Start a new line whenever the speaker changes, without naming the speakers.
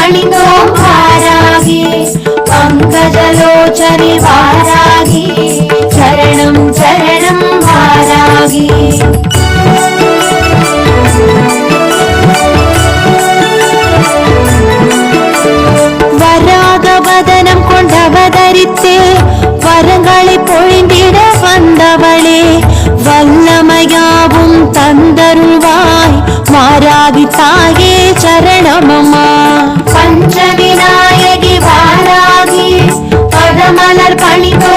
பணிந்தோம் வாராகி பங்கஜலோச்சனி வாராகி சரணம் சரணம் வாராகி வராக வதனம் கொண்டவதரித்தே வரங்களை பொழிந்திட வந்தவளே வல்லமையாவும் தந்தருள்வாய் மாராகி தாயே சரணமம்மா பஞ்சவிநாயகி வாராகி பதமலர் பணிதோ